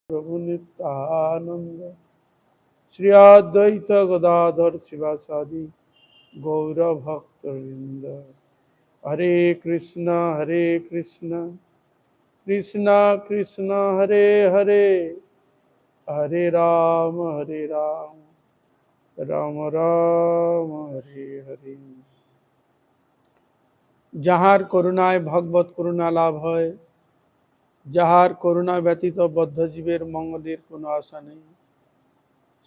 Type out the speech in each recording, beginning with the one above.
प्रभु नित्यानंद श्री अद्वैत गदाधर शिवासादि गौर भक्तवृंद। हरे कृष्ण कृष्ण कृष्ण हरे हरे, हरे राम राम राम हरे हरे। যাহার করুণায় ভগবত করুণা লাভ হয়, যাহার করুণা ব্যতীত বদ্ধজীবের মঙ্গলের কোনো আশা নেই,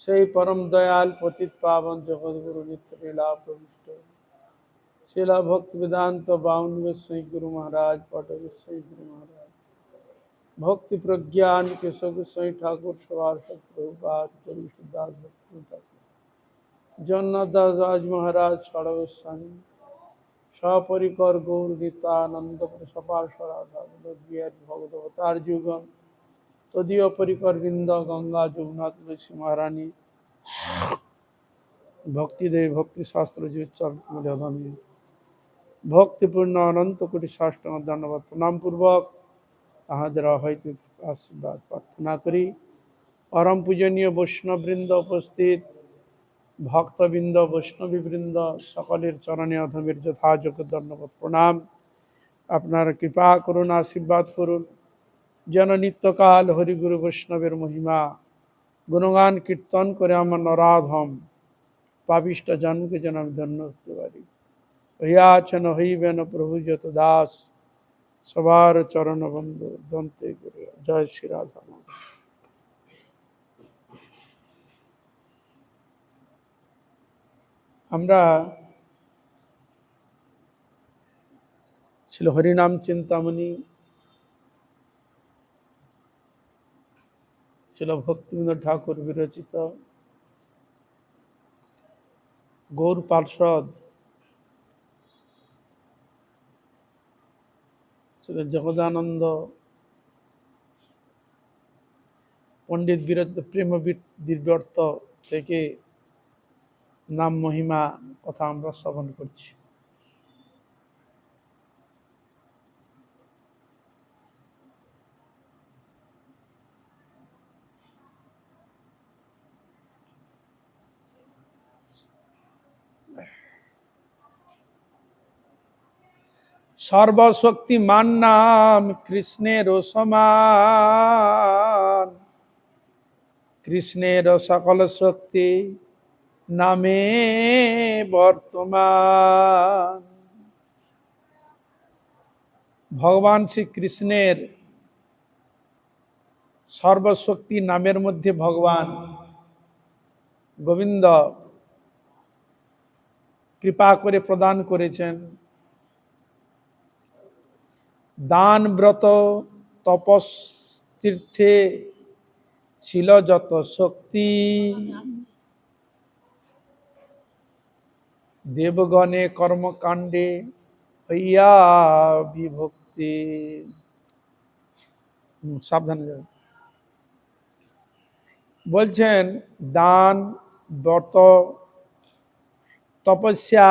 সেই পরম দয়াল পতিত পাবন জগৎগুরু নিত্য লীলা প্রবিষ্ট শিলা ভক্তি বেদান্ত বাউন গোস্বাই গুরু মহারাজ পট গোস্বাই গুরু মহারাজ ভক্তি প্রজ্ঞান কেশব গোস্বাই ঠাকুর সবার সপ্রভুপাদ গুরু সিদ্ধার্থ ভক্তি ঠাকুর জগন্নাথ দাস রাজ মহারাজ ষড় গোস্বামী সপরিকর গৌর গীতানন্দ সপার সরাধা ভগবতার যুগম তদীয় পরিকর বৃন্দ গঙ্গা যমুনা তুলসী মহারানী ভক্তিদেবী ভক্তি শাস্ত্র চরণে ভক্তিপূর্ণ অনন্ত কোটি সাষ্টাঙ্গ ধন্যবাদ প্রণাম পূর্বক তাহাদের হয়তো আশীর্বাদ প্রার্থনা করি। পরম পূজনীয় বৈষ্ণববৃন্দ উপস্থিত, ভক্তবৃন্দ বৈষ্ণবীবৃন্দ সকলের চরণে অধমের যথাযোগ্য ধন্যবাদ প্রণাম। আপনারা কৃপা করুন, আশীর্বাদ করুন যেন নিত্যকাল হরিগুরু বৈষ্ণবের মহিমা গুণগান কীর্তন করে আমার নরাধম পাপিষ্ঠ জন্মকে যেন আমি ধন্য করতে পারি। হইয়াছেন হইবেন প্রভু যত দাস, সবার চরণ বন্ধু দন্তে করে। জয় শ্রী রাধা। আমরা ছিল হরিনাম চিন্তামণি, ছিল ভক্তিবিনোদ ঠাকুর বিরচিত গৌর পার্ষদ ছিল জগদানন্দ পণ্ডিত বিরচিত প্রেম দিব্যর্থ থেকে নাম মহিমা কথা আমরা শ্রবণ করছি। সর্বশক্তিমান নাম কৃষ্ণের সমান, কৃষ্ণের সকল শক্তি নামে বর্তমান। ভগবান শ্রীকৃষ্ণের সর্বশক্তি নামের মধ্যে ভগবান গোবিন্দ কৃপা করে প্রদান করেছেন দান ব্রত তপস তীর্থে ছিল যত শক্তি, দেবগণে কর্মকাণ্ডে হইয়া বিভক্তি। সাবধানে যাবেন। বলছেন দান ব্রত তপস্যা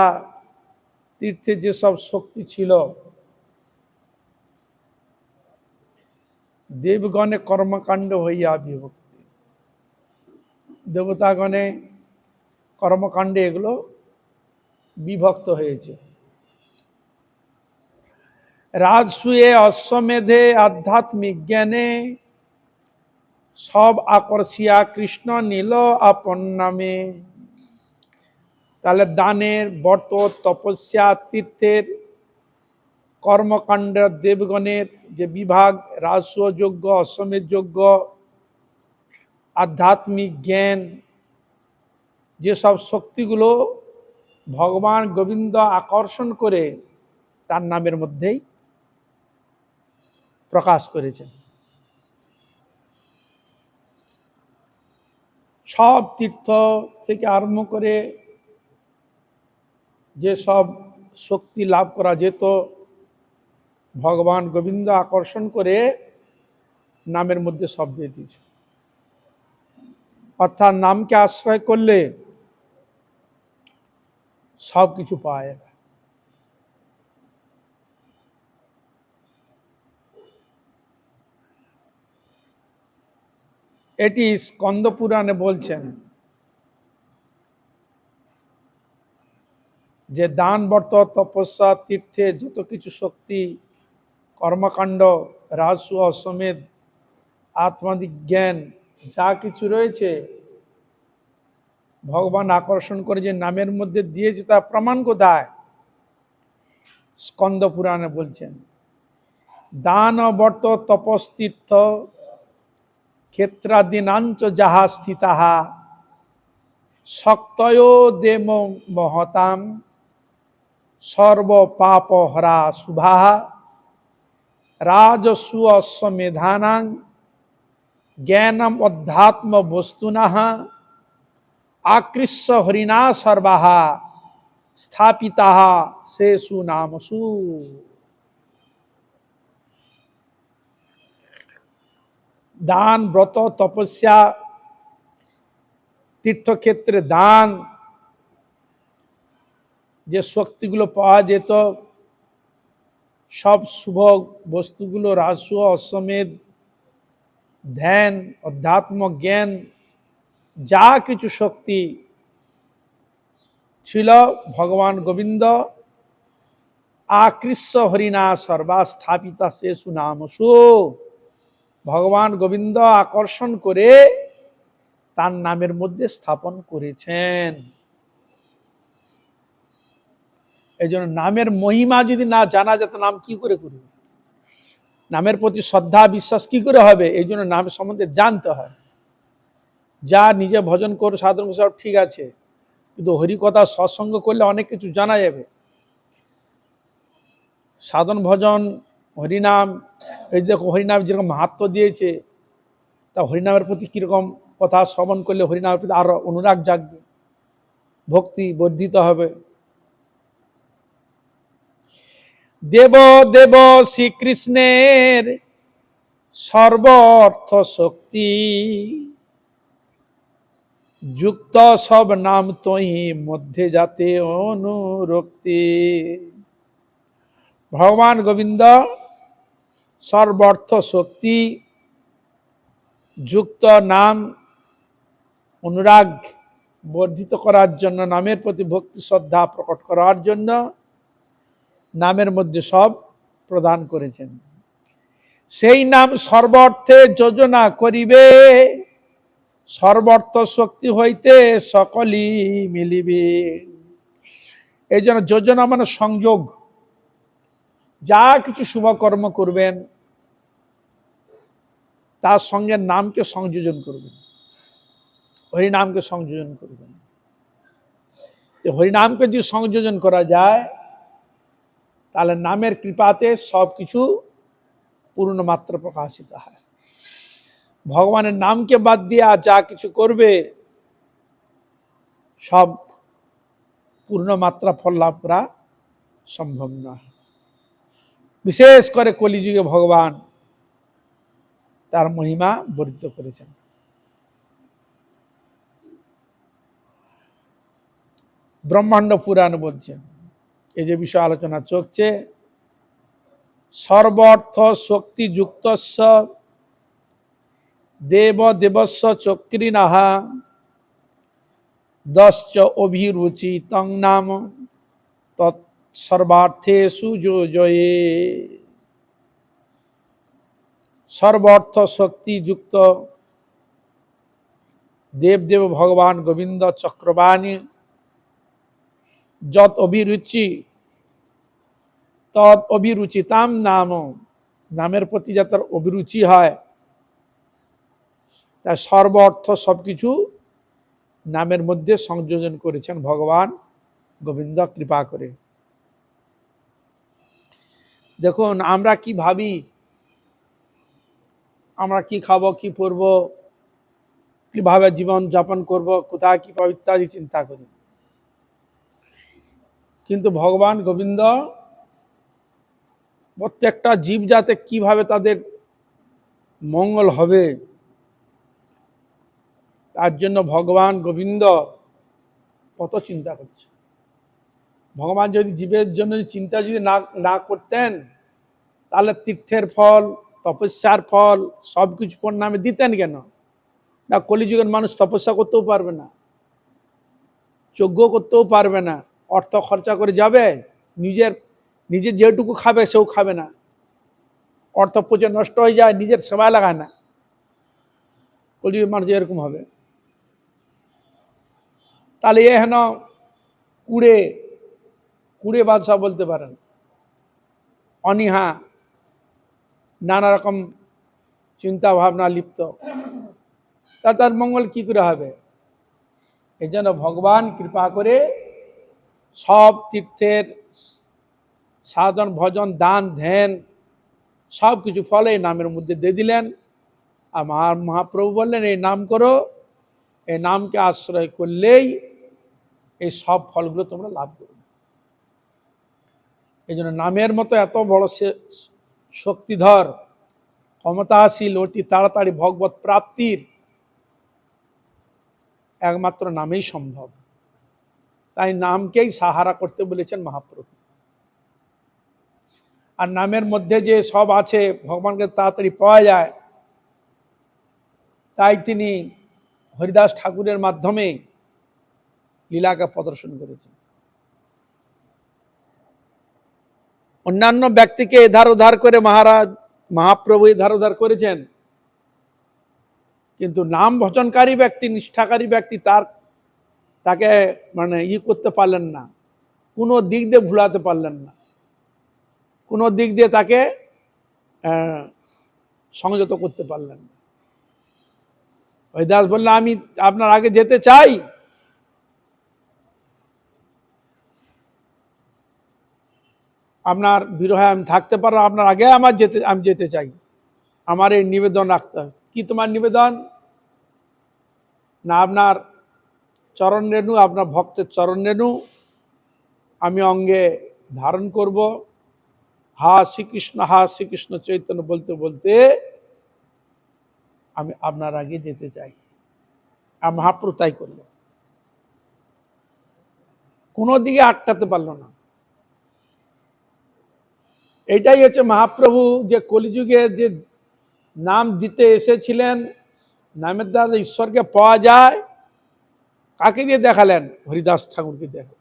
তীর্থে যেসব শক্তি ছিল, দেবগণে কর্মকাণ্ড হইয়া বিভক্তি, দেবতাগণে কর্মকাণ্ডে এগুলো বিভক্ত হয়েছে। রাজসূয়ে অশ্বমেধে আধ্যাত্মিক জ্ঞানে সব আকর্ষিয়া কৃষ্ণ নীল আপন নামে। তাহলে দানের ব্রত তপস্যা তীর্থের কর্মকাণ্ড দেবগণের যে বিভাগ, রাজসূয় যজ্ঞ, অশ্বমেধ যজ্ঞ, আধ্যাত্মিক জ্ঞান, যেসব শক্তিগুলো ভগবান গোবিন্দ আকর্ষণ করে তার নামের মধ্যেই প্রকাশ করেছেন। সব তীর্থ থেকে আরম্ভ করে যেসব শক্তি লাভ করা যেত, ভগবান গোবিন্দ আকর্ষণ করে নামের মধ্যে সব দিয়ে দিয়েছে। অর্থাৎ নামকে আশ্রয় করলে সব কিছু পাওয়া যাবে। এটি স্কন্দ পুরাণে বলছেন যে দান, ব্রত, তপস্যা, তীর্থে যত কিছু শক্তি, কর্মকাণ্ড, রাজসূয়, অশ্বমেধ, আত্মাদিক জ্ঞান যা কিছু রয়েছে, ভগবান আকর্ষণ করে যে নামের মধ্যে দিয়েছে তা প্রমাণ কোথায়? স্কন্দ পুরাণে বলছেন দান, ব্রত, তপস্তীর্থ ক্ষেত্রাদিনাঞ্চ যাহা স্থিতাহা শক্তয়ো দেম মহতাম সর্ব পাপ হরা শুভা রাজসূয় অশ্বমেধানাং জ্ঞানম অধ্যাত্ম বস্তুনঃ আকৃষ্য হরিণা সর্বাহ স্থাপিতাঃ সেষু নামসু। দান, ব্রত, তপস্যা, তীর্থক্ষেত্রে দান, যে শক্তিগুলো পাওয়া যেত, সব শুভ বস্তুগুলো, রাজসূয়, অশ্বমেধ, ধ্যান, অধ্যাত্ম জ্ঞান, যা কিছু শক্তি ছিল, ভগবান গোবিন্দ আকৃষ্য হরিণা সর্বা স্থাপিতা সেষু নামসু, ভগবান গোবিন্দ আকর্ষণ করে তার নামের মধ্যে স্থাপন করেছেন। এই জন্য নামের মহিমা যদি না জানা যেত, নাম কি করে করবে? নামের প্রতি শ্রদ্ধা বিশ্বাস কি করে হবে? এই জন্য নামের সম্বন্ধে জানতে হয়। যা নিজে ভজন করে সাধন সব ঠিক আছে, কিন্তু হরিকথা সৎসঙ্গ করলে অনেক কিছু জানা যাবে। সাধন ভজন হরিনাম, এই দেখো হরিনাম যেরকম মাহাত্ম্য দিয়েছে, তা হরিনামের প্রতি কিরকম কথা শ্রবণ করলে হরিনামের প্রতি আরো অনুরাগ জাগবে, ভক্তি বর্ধিত হবে। দেব দেব শ্রীকৃষ্ণের সর্ব অর্থ শক্তি যুক্ত সব নাম তোই মধ্যে যাতে অনুরক্তি। ভগবান গোবিন্দ সর্বার্থ শক্তি যুক্ত নাম, অনুরাগ বর্ধিত করার জন্য, নামের প্রতি ভক্তি শ্রদ্ধা প্রকট করার জন্য নামের মধ্যে সব প্রদান করেছেন। সেই নাম সর্বার্থে যোজনা করিবে, সর্বার্থ শক্তি হইতে সকলই মিলিবে। এই জন্য যোজনা মানে সংযোগ, যা কিছু শুভকর্ম করবেন তার সঙ্গে নামকে সংযোজন করবেন, হরিনামকে সংযোজন করবেন। হরিনামকে যদি সংযোজন করা যায়, তাহলে নামের কৃপাতে সব কিছু পূর্ণ মাত্রা প্রকাশিত হয়। ভগবানের নামকে বাদ দিয়ে যা কিছু করবে সব পূর্ণ মাত্রা ফল লাভ করা সম্ভব না। বিশেষ করে কলিযুগে ভগবান তার মহিমা বর্ধিত করেছেন। ব্রহ্মাণ্ড পুরাণ বলছেন, এই যে বিষয় আলোচনা চলছে, সর্বার্থ শক্তি যুক্তস্য দেব দেবস্য চক্রিণঃ দশ্চ অভিরুচি তং নাম তৎ সর্বার্থেষু যোজয়ে। সর্বার্থ শক্তি যুক্ত দেবদেব ভগবান গোবিন্দ চক্রবাণী, যত অভিরুচি তৎ অভিরুচিতাম নাম, নামের প্রতি যাতে অভিরুচি হয়, তার সর্ব অর্থ সবকিছু নামের মধ্যে সংযোজন করেছেন ভগবান গোবিন্দ কৃপা করে। দেখুন আমরা কি ভাবি, আমরা কি খাবো, কি পরবো, কিভাবে জীবন যাপন করব, কোথায় কি পাবো ইত্যাদি চিন্তা করি, কিন্তু ভগবান গোবিন্দ প্রত্যেকটা জীব যাতে কিভাবে তাদের মঙ্গল হবে, তার জন্য ভগবান গোবিন্দ কত চিন্তা করছে। ভগবান যদি জীবের জন্য চিন্তা যদি না করতেন, তাহলে তীর্থের ফল, তপস্যার ফল সবকিছু নামে দিতেন কেন? না, কলিযুগের মানুষ তপস্যা করতেও পারবে না, যজ্ঞ করতেও পারবে না, অর্থ খরচা করে যাবে, নিজের নিজের যেটুকু খাবে সেও খাবে না, অর্থ পচে নষ্ট হয়ে যায়, নিজের সেবায় লাগায় না। কলিযুগের মানুষ এরকম হবে। তাহলে এ হেন কুড়ে কুড়ে বাদশাহ বলতে পারেন, অনীহা, নানা রকম চিন্তা ভাবনা লিপ্ত, তার মঙ্গল কি করে হবে? এই জন্য ভগবান কৃপা করে সব তীর্থের সাধন ভজন দান ধ্যান সব কিছু ফল এই নামের মধ্যে দিয়ে দিলেন। আর মহাপ্রভু বললেন, এই নাম করো, এই নামকে আশ্রয় করলেই এই সব ফলগুলো তোমরা লাভ করবে। এই জন্য নামের মতো এত বড় শক্তিধর ক্ষমতাশীল অতি তাড়াতাড়ি ভগবত প্রাপ্তির একমাত্র নামেই সম্ভব। তাই নামকেই সাহারা করতে বলেছেন মহাপ্রভু। আর নামের মধ্যে যে সব আছে ভগবানকে তাড়াতাড়ি পাওয়া যায়, তাই তিনি হরিদাস ঠাকুরের মাধ্যমে লীলাকে প্রদর্শন করেছেন। অন্যান্য ব্যক্তিকে এধার ওধার করে মহাপ্রভু এধার ওধার করেছেন, কিন্তু নাম ভজনকারী ব্যক্তি, নিষ্ঠাকারী ব্যক্তি তাকে মানে করতে পারলেন না, কোনো দিক দিয়ে ভুলাতে পারলেন না, কোনো দিক দিয়ে তাকে সংযত করতে পারলেন না। হরিদাস বললেন, আমি আপনার আগে যেতে চাই, আপনার বিরহে আমি থাকতে পারবো, আপনার আগে আমি যেতে চাই, আমার এই নিবেদন রাখতে হবে। কি তোমার নিবেদন? না, আপনার চরণ রেণু, আপনার ভক্তের চরণ রেণু আমি অঙ্গে ধারণ করব, হা শ্রীকৃষ্ণ চৈতন্য বলতে বলতে আমি আপনার আগে যেতে চাই। আর মহাপ্রভু তাই করল, কোনো দিকে আটকাতে পারল না। এইটাই হচ্ছে মহাপ্রভু যে কলিযুগে যে নাম দিতে এসেছিলেন, নামের দ্বারা ঈশ্বরকে পাওয়া যায়, কাকে দিয়ে দেখালেন? হরিদাস ঠাকুরকে দেখে।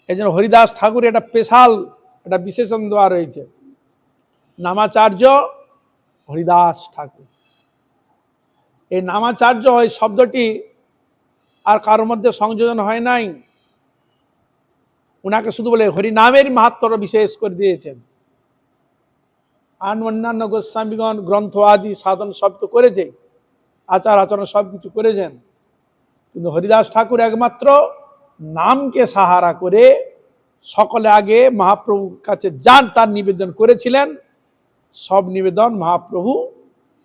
এই জন্য হরিদাস ঠাকুর একটা স্পেশাল একটা বিশেষণ দেওয়া রয়েছে, নামাচার্য হরিদাস ঠাকুর। এই নামাচার্য এই শব্দটি আর কারোর মধ্যে সংযোজন হয় নাই, ওনাকে শুধু বলে হরিনামের মাহাত্ম্য বিশেষ করে দিয়েছেন। আর অন্যান্য গোস্বামীগণ গ্রন্থ আদি সাধন সব তো করেছে, আচার আচরণ সব কিছু করেছেন, কিন্তু হরিদাস ঠাকুর একমাত্র নামকে সাহারা করে সকলে আগে মহাপ্রভুর কাছে যান তার নিবেদন করেছিলেন, সব নিবেদন মহাপ্রভু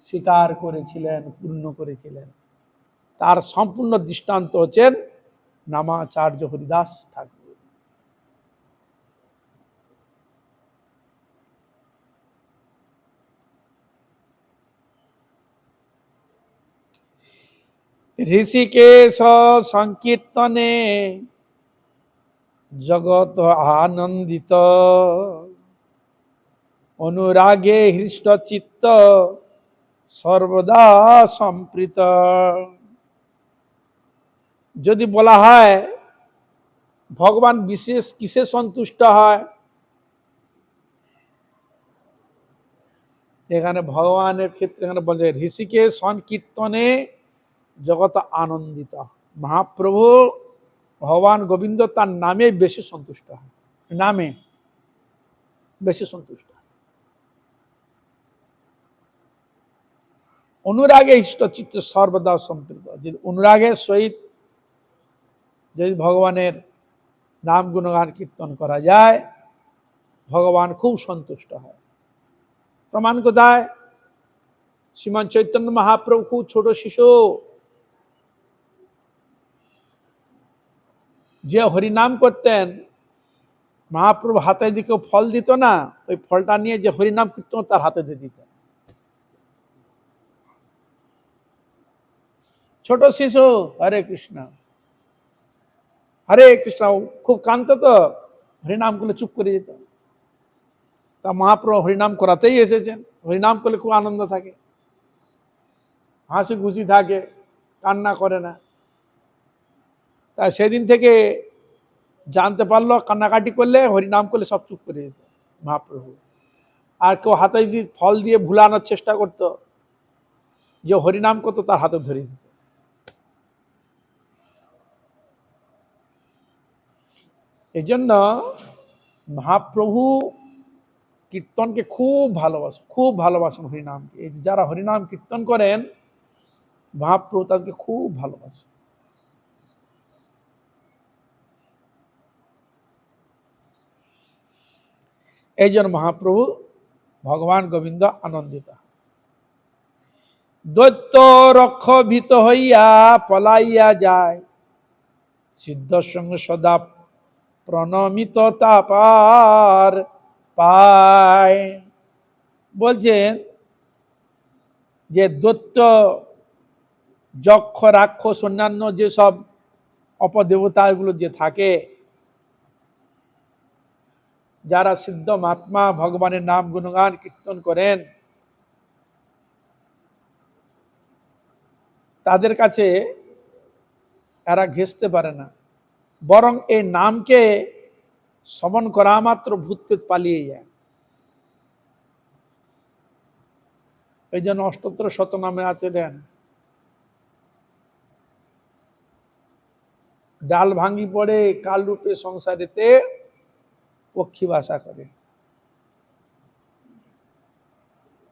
স্বীকার করেছিলেন, পূর্ণ করেছিলেন। তার সম্পূর্ণ দৃষ্টান্ত হচ্ছেন নামাচার্য হরিদাস ঠাকুর। ঋষিকেশ সংকীর্তনে জগৎ আনন্দিত, অনুরাগে হৃষ্টচিত্ত সর্বদা সম্প্রীত। যদি বলা হয় ভগবান বিশেষ কিসে সন্তুষ্ট হয়, এখানে ভগবানের ক্ষেত্রে এখানে বলে ঋষিকেশ সংকীর্তনে জগৎ আনন্দিত। মহাপ্রভু ভগবান গোবিন্দ তার নামে বেশি সন্তুষ্ট হয়, নামে বেশি সন্তুষ্ট হয়। অনুরাগে ইষ্টচিত্ত সর্বদা সম্পৃক্ত, যদি অনুরাগের সহিত যদি ভগবানের নাম গুণগান কীর্তন করা যায়, ভগবান খুব সন্তুষ্ট হয়। প্রমাণ কোথায়? শ্রীমান চৈতন্য মহাপ্রভু খুব ছোট শিশু, যে হরিনাম করতেন, মহাপ্রভু হাতে দিকে ফল দিত না, ওই ফলটা নিয়ে যে হরিনাম কীর্তন তার হাতে দিয়ে দিতেন। ছোট শিশু, হরে কৃষ্ণ হরে কৃষ্ণ খুব কান্ত, তো হরিনাম করলে চুপ করে যেত। তা মহাপ্রভু হরিনাম করাতেই এসেছেন, হরিনাম করলে খুব আনন্দ থাকে। হাসি খুশি থাকে, কান্না করে না। তাই সেদিন থেকে জানতে পারলো কান্নাকাটি করলে, হরিনাম করলে সব চুপ করে যেত মহাপ্রভু। আর কেউ হাতে যদি ফল দিয়ে ভুলানোর চেষ্টা করতো, যে হরিনাম করতো, তার হাতে ধরে দিত। এই জন্য মহাপ্রভু কীর্তনকে খুব ভালোবাসেন হরিনামকে। এই যারা হরিনাম কীর্তন করেন, মহাপ্রভু তাদেরকে খুব ভালোবাসেন। এই জন্য মহাপ্রভু ভগবান গোবিন্দ আনন্দিত। দৈত্য রক্ষ ভীত হইয়া পলাইয়া যায়, সিদ্ধ সঙ্গে সদা প্রণমিত তাপার পায়। বলছেন যে দৈত্য, যক্ষ, রাক্ষস, অন্যান্য যেসব অপদেবতাগুলো যে থাকে, যারা সিদ্ধ মহাত্মা ভগবানের নাম গুণগান কীর্তন করেন, তাদের কাছে এরা ঘেঁষতে পারে না। বরং এই নামকে শ্রবণ করা মাত্র ভূতপ্রেত পালিয়ে যায়। এই জন্য অষ্টোত্তর শতনামে আছে দেন, ডাল ভাঙ্গি পড়ে কাল রূপে সংসারেতে পক্ষী বাসা করে।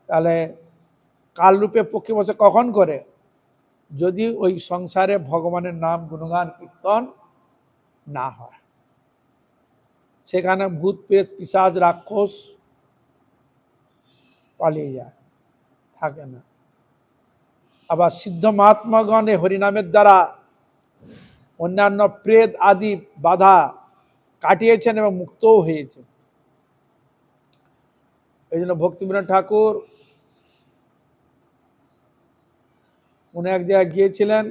তাহলে কাল রূপে পক্ষী বাসা কখন করে? যদি ওই সংসারে ভগবানের নাম গুণগান কীর্তন না হয়। সেখানে ভূত প্রেত পিশাচ রাক্ষস পালিয়ে যায়, থাকে না। আবার সিদ্ধ মহাত্মাগণ হরিনামের দ্বারা অন্যান্য প্রেত আদি বাধা কাটিয়েছেন এবং মুক্তও হয়েছে। এই জন্য ভক্তিবিনোদ ঠাকুর উনি এক জায়গায় গিয়েছিলেন,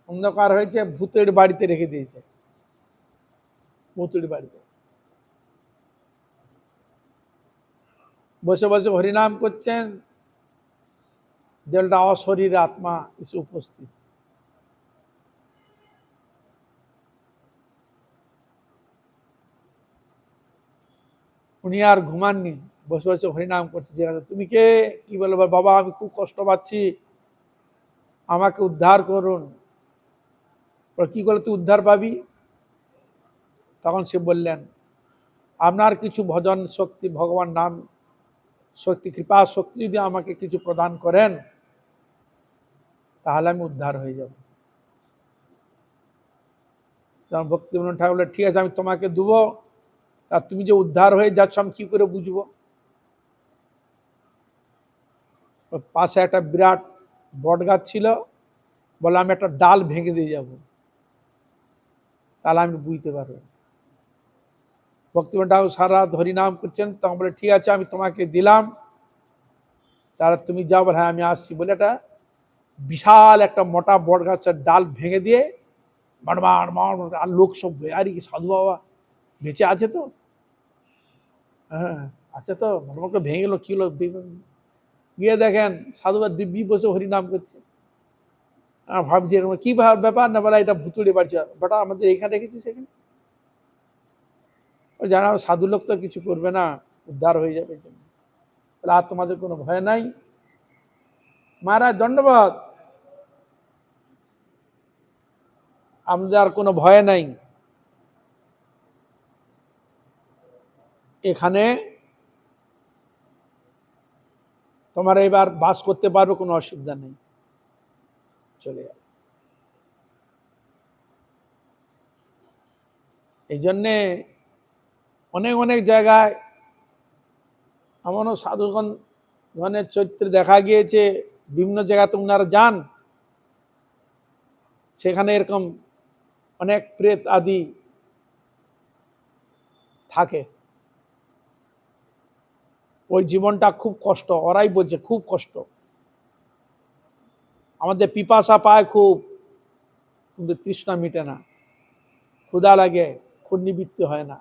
অন্ধকার হয়েছে, ভূতের বাড়িতে রেখে দিয়েছে। ভূতের বাড়িতে বসে বসে হরিনাম করছেন, দেলটা অশরীর আত্মা এসে উপস্থিত। উনি আর ঘুমাননি, বসে বসে হরিনাম করছে। তুমি কে? কি বলো? বাবা, আমি খুব কষ্ট পাচ্ছি, আমাকে উদ্ধার করুন। কি করলে তুই উদ্ধার পাবি? তখন সে বললেন, আপনার কিছু ভজন শক্তি, ভগবান নাম শক্তি, কৃপা শক্তি যদি আমাকে কিছু প্রদান করেন, তাহলে আমি উদ্ধার হয়ে যাব। তখন ভক্তিবিনোদ ঠাকুর বললেন, ঠিক আছে, আমি তোমাকে দেবো। আর তুমি যে উদ্ধার হয়ে যাচ্ছ আমি কি করে বুঝবো? পাশে একটা বিরাট বট গাছ ছিল, বলে আমি একটা ডাল ভেঙে দিয়ে যাব, তাহলে আমি বুঝতে পারবো। ভক্তিবিনোদ ঠাকুর সারা রাত হরিনাম করছেন, তখন বলে, ঠিক আছে, আমি তোমাকে দিলাম, তাহলে তুমি যাও। বলে, হ্যাঁ আমি আসছি। বলে একটা বিশাল একটা মোটা বট গাছের ডাল ভেঙে দিয়ে আর লোক সব, আরে কি সাধু বাবা বেঁচে আছে তো? হ্যাঁ আছে তো। মোটামুটি ভেঙে গেলো, কি হলো? গিয়ে দেখেন সাধু বাবা দিব্যি বসে হরিনাম করছে। ভাবছি কি ব্যাপার? না বলা, এটা ভুতুড়ে বাড়ছে। বেটা আমাদের এখানে রেখেছি, সেখানে জানা সাধু লোক তো কিছু করবে না, উদ্ধার হয়ে যাবে। তাহলে আর তোমাদের কোনো ভয় নাই? মহারাজ দণ্ডবাদ, আমাদের আর কোনো ভয় নাই। এখানে তোমরা এবার বাস করতে পারবে, কোনো অসুবিধা নেই। চলে গেল। এই জন্যে অনেক অনেক জায়গায় এমনও সাধুগণের চরিত্রে দেখা গিয়েছে, বিভিন্ন জায়গাতে ওনারা যান, সেখানে এরকম অনেক প্রেত আদি থাকে। ওই জীবনটা খুব কষ্ট, ওরাই বলছে খুব কষ্ট। আমাদের পিপাসা পায় খুব, কিন্তু তৃষ্ণা মিটে না, ক্ষুধা লাগে, ক্ষুণ্ণিবৃত্তি হয় না,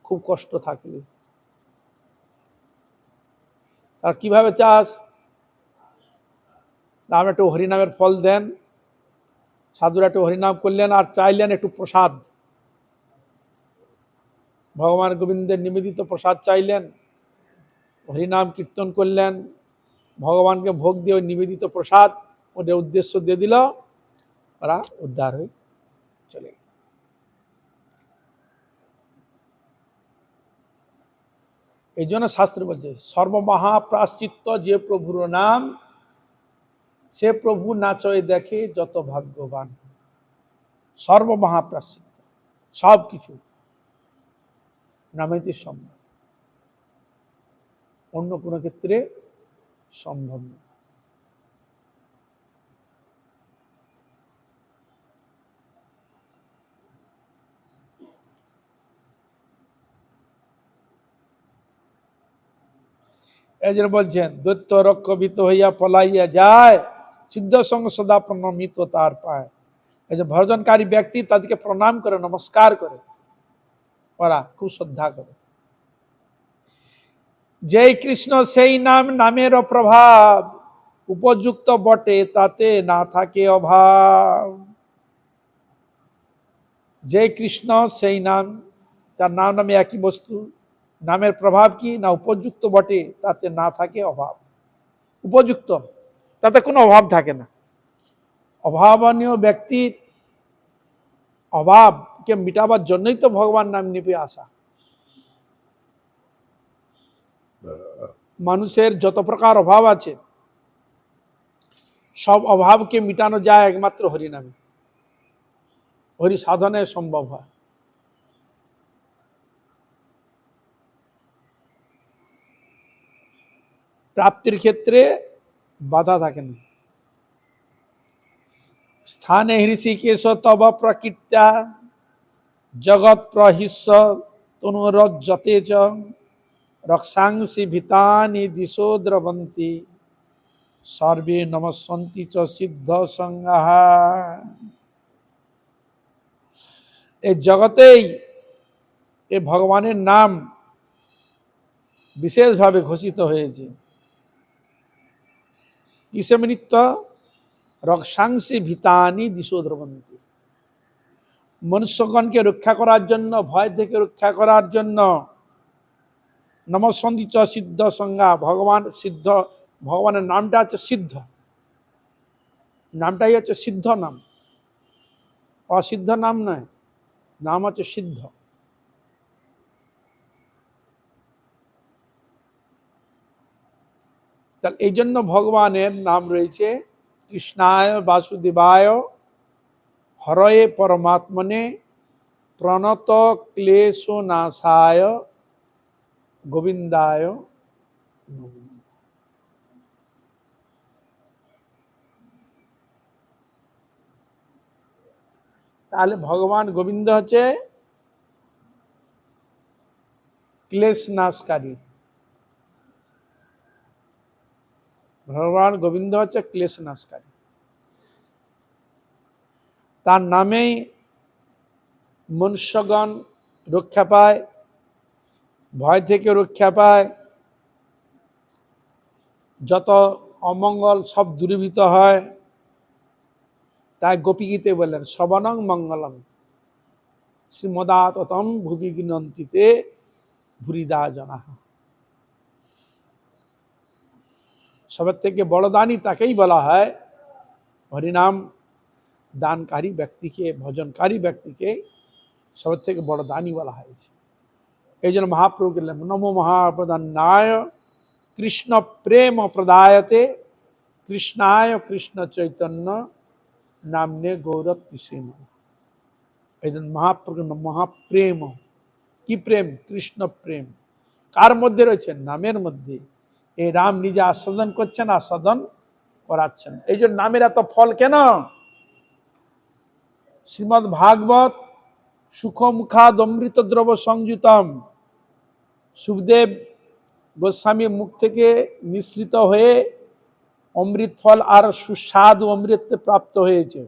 খুব কষ্ট থাকলে। আর কিভাবে চাস? নাম একটু হরিনামের ফল দেন। সাধুরা একটু হরিনাম করলেন আর চাইলেন একটু প্রসাদ, ভগবান গোবিন্দের নিবেদিত প্রসাদ চাইলেন, হরিনাম কীর্তন করলেন, ভগবানকে ভোগ দিয়ে ওই নিবেদিত প্রসাদ ওদের উদ্দেশ্য দিয়ে দিল, ওরা উদ্ধার হয়ে চলে গেল। এই জন্য শাস্ত্র বলছে সর্বমহাপ্রাশ্চিত্য যে প্রভুর নাম, সে প্রভু নাচয় দেখে যত ভাগ্যবান। সর্বমহাপ্রাশ্চিত্য, সব কিছু নামেতে সম্ভব, অন্য কোনো ক্ষেত্রে সম্ভব নয়। এই জন্য বলছেন দৈত্য রক্ষবিত হইয়া পলাইয়া যায়, সিদ্ধ সঙ্গ সদা প্রণমিত তার পায়। এই যে ভজনকারী ব্যক্তি তাদেরকে প্রণাম করে, নমস্কার করে, ওরা খুব শ্রদ্ধা করে। যেই কৃষ্ণ সেই নাম, নামের প্রভাব উপযুক্ত বটে, তাতে না থাকে অভাব। যে কৃষ্ণ সেই নাম, তার নাম নামে একই বস্তু, নামের প্রভাব কি না উপযুক্ত বটে, তাতে না থাকে অভাব। উপযুক্ত, তাতে কোনো অভাব থাকে না। অভাবনীয় ব্যক্তির অভাবকে মিটাবার জন্যই তো ভগবান নাম নিপে আসা। মানুষের যত প্রকার অভাব আছে, সব অভাবকে মিটানো যায় একমাত্র হরিনামে, হরি সাধনে সম্ভব হয়। প্রাপ্তির ক্ষেত্রে বাধা থাকে না। স্থানে হৃষিকেশ তব প্রকৃত্যা জগৎ প্রহিষ্য তনুরজ্জতে চ রক্ষাংসি ভিতানি দিশো দ্রবন্তি সর্বে নমস্বন্তি চ সিদ্ধ সংজ্ঞা। এই জগতেই এই ভগবানের নাম বিশেষভাবে ঘোষিত হয়েছে। কিসে নিমিত্ত? রক্ষাংসি ভিতানি দিশো দ্রবন্তি, মনুষ্যগণকে রক্ষা করার জন্য, ভয় থেকে রক্ষা করার জন্য। নমস্বন্তি চ সিদ্ধ সংজ্ঞা, ভগবান সিদ্ধ, ভগবানের নামটা হচ্ছে সিদ্ধ, নামটাই হচ্ছে সিদ্ধ নাম, অসিদ্ধ নাম নয়, নাম হচ্ছে সিদ্ধ। তাহলে এই জন্য ভগবানের নাম রয়েছে কৃষ্ণায় বাসুদেবায় হরয়ে পরমাত্মনে প্রণত ক্লেশ নাশায় গোবিন্দায় নমঃ। তাহলে ভগবান গোবিন্দ হচ্ছে ক্লেশ নাশকারী, ভগবান গোবিন্দ হচ্ছে ক্লেশ নাশকারী। তার নামেই মনুষ্যগণ রক্ষা পায়, ভয় থেকে রক্ষা পায়, যত অমঙ্গল সব দূরীভূত হয়। তাই গোপীগীতে বললেন শ্রবণং মঙ্গলম শ্রীমদাততম ভুবি গৃণন্তিতে ভুরিদা জনাঃ। সবার থেকে বড় দানী তাকেই বলা হয়, হরিনাম দানকারী ব্যক্তিকে, ভজনকারী ব্যক্তিকে সবার থেকে বড় দানী বলা হয়েছে। এই জন্য মহাপ্রভু বললেন নমো মহাপ্রদান্নায় কৃষ্ণ প্রেম প্রদায়তে কৃষ্ণায় কৃষ্ণ চৈতন্য নামনে গৌরত্রিষে নমঃ। এই জন্য মহাপ্রভু মহাপ্রেম, কি প্রেম? কৃষ্ণ প্রেম। কার মধ্যে রয়েছে? নামের মধ্যে। এই রাম নিজে আস্বাদন করছেন, আস্বাদন করাচ্ছেন। এই জন্য নামের এত ফল কেন? শ্রীমদ্ ভাগবত সুখমুখাদ অমৃত দ্রব সংযুতম, সুখদেব গোস্বামী মুখ থেকে নিঃসৃত হয়ে অমৃত ফল আর সুস্বাদু অমৃত প্রাপ্ত হয়েছে।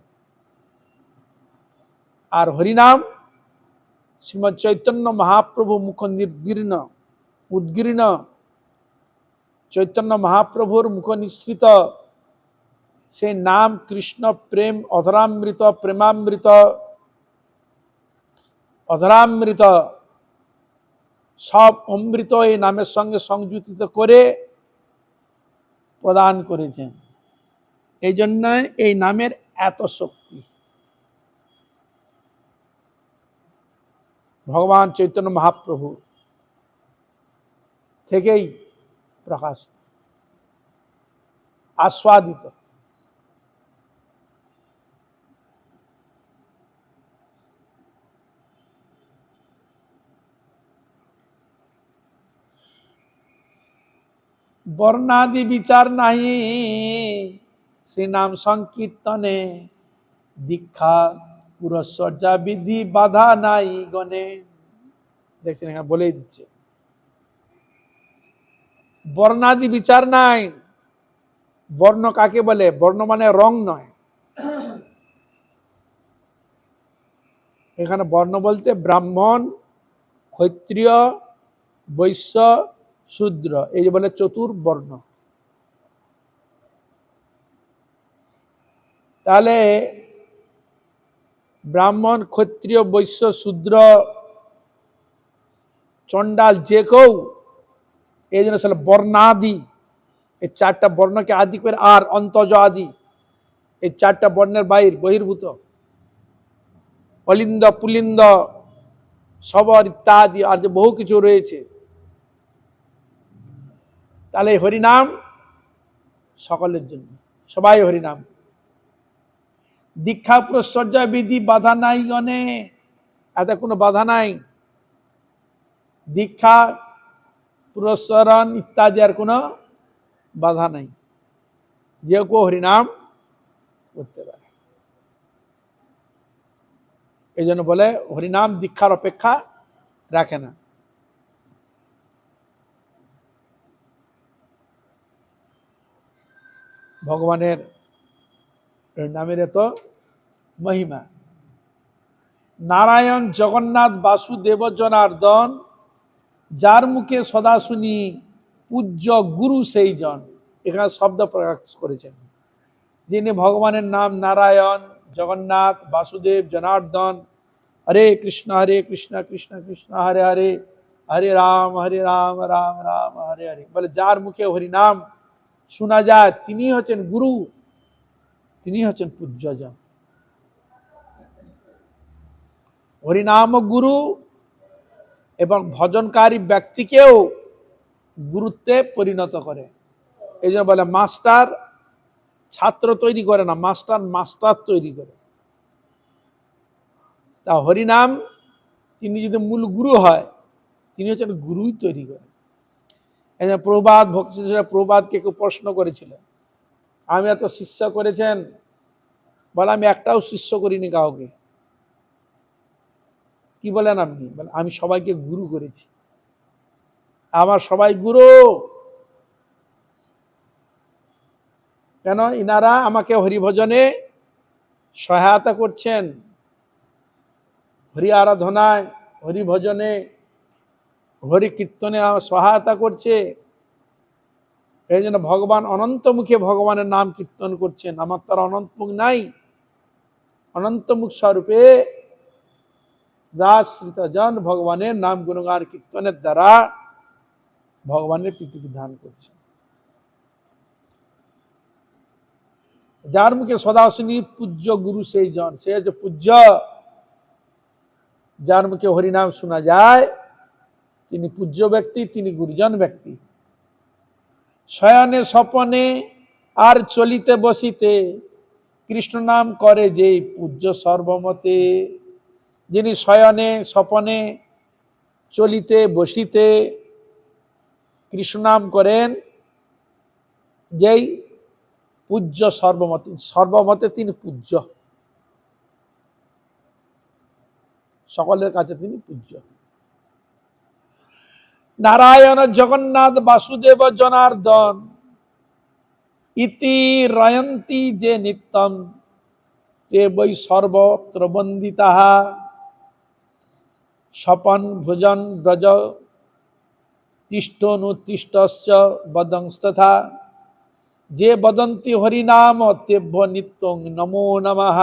আর হরিনাম শ্রীমৎ চৈতন্য মহাপ্রভু মুখ নির্গীর্ণ উদ্গীর্ণ, চৈতন্য মহাপ্রভুর মুখ নিঃসৃত সেই নাম কৃষ্ণ প্রেম, অধরামৃত, প্রেমামৃত, অধরামৃত সব অমৃত এই নামের সঙ্গে সংযুক্ত করে প্রদান করেছেন। এই জন্য এই নামের এত শক্তি। ভগবান চৈতন্য মহাপ্রভু থেকেই প্রকাশ, আস্বাদিত। বর্ণাদি বিচার নাহি শ্রী নাম সংকীর্তনে, দীক্ষা পুরস্সর্যা বিধি বাধা নাই গণে। দেখছেন এখানে বলেই দিচ্ছে, বর্ণাদি বিচার নাই। বর্ণ কাকে বলে? বর্ণ মানে রং নয়। এখানে বর্ণ বলতে ব্রাহ্মণ, ক্ষত্রিয়, বৈশ্য, শূদ্র, এই যে বলে চতুর্বর্ণ। তাহলে ব্রাহ্মণ, ক্ষত্রিয়, বৈশ্য, শূদ্র, চণ্ডাল যে কেউ, এই জন্য বর্ণাদি, এই চারটা বর্ণকে আদি করে, আর অন্তজ আদি, এই চারটা বর্ণের বহির্ভূত, অলিন্দ, পুলিন্দ, শবর ইত্যাদি আর যে বহু কিছু রয়েছে। তাহলে হরিনাম সকলের জন্য, সবাই হরিনাম। দীক্ষা পুরস্সর্যা বিধি বাধা নাই গণে, এতে কোনো বাধা নাই। দীক্ষা পুরস্কারণ ইত্যাদি আর কোনো বাধা নাই, যে কেউ হরিনাম করতে পারে। এই জন্য বলে হরিনাম দীক্ষার অপেক্ষা রাখে না। ভগবানের নামের এত মহিমা। নারায়ণ, জগন্নাথ, বাসুদেব, জনার্দন, যার মুখে সদা শুনি পূজ্য গুরু সেই জন। এখানে শব্দ প্রকাশ করেছেন, যিনি ভগবানের নাম নারায়ণ, জগন্নাথ, বাসুদেব, জনার্দন, হরে কৃষ্ণ কৃষ্ণ কৃষ্ণ হরে হরে, হরে রাম রাম রাম হরে হরে, বলে যার মুখে হরিনাম শোনা যায় তিনি হচ্ছেন গুরু, তিনি হচ্ছেন পূজ্যজন। হরিনাম গুরু এবং ভজনকারী ব্যক্তিকেও গুরুত্বে পরিণত করে। এই জন্য বলে মাস্টার ছাত্র তৈরি করে না, মাস্টার মাস্টার তৈরি করে। তা হরিনাম তিনি যদি মূল গুরু হয়, তিনি হচ্ছেন গুরুই তৈরি করে। এই যে প্রবাদ, ভক্তি প্রবাদকে কেউ প্রশ্ন করেছিল, আমি এত শিষ্য করেছেন, বলে আমি একটাও শিষ্য করিনি কাউকে। কি বলেন আপনি? বলে আমি সবাইকে গুরু করেছি, আমার সবাই গুরু। কেন? ইনারা আমাকে হরিভজনে সহায়তা করছেন, হরি আরাধনায়, হরি ভজনে, হরি কীর্তনে সহায়তা করছে। এই জন্য ভগবান অনন্ত মুখে ভগবানের নাম কীর্তন করছেন। আমার তার অনন্ত মুখ নাই, অনন্ত মুখ স্বরূপে দাসৃত জন ভগবানের নাম গুণগান কীর্তনের দ্বারা ভগবানের প্রীতি বিধান করছেন। যার মুখে সদা শুনি পূজ্য গুরু সেই জন, সে হচ্ছে পূজ্য। যার মুখে হরিনাম শোনা যায় তিনি পূজ্য ব্যক্তি, তিনি গুরুজন ব্যক্তি। শয়নে স্বপনে আর চলিতে বসিতে কৃষ্ণ নাম করে যেই পূজ্য সর্বমতে। যিনি শয়নে স্বপনে চলিতে বসিতে কৃষ্ণ নাম করেন, যেই পূজ্য সর্বমতে, সর্বমতে তিনি পূজ্য, সকলের কাছে তিনি পূজ্য। নারায়ণ, জগন্নাথ, বাসুদেব, জনার্দন ইতি রয়ন্তি যে নিত্যম, তে বৈ সর্বত্র বন্দিতাহা। স্বপন ভোজন ব্রজ তিষ্ঠনুতিষ্ঠশ্চ বদংস্তথা, যে বদন্তি হরিনাম তেভ্য নিত্যং নমো নমঃ।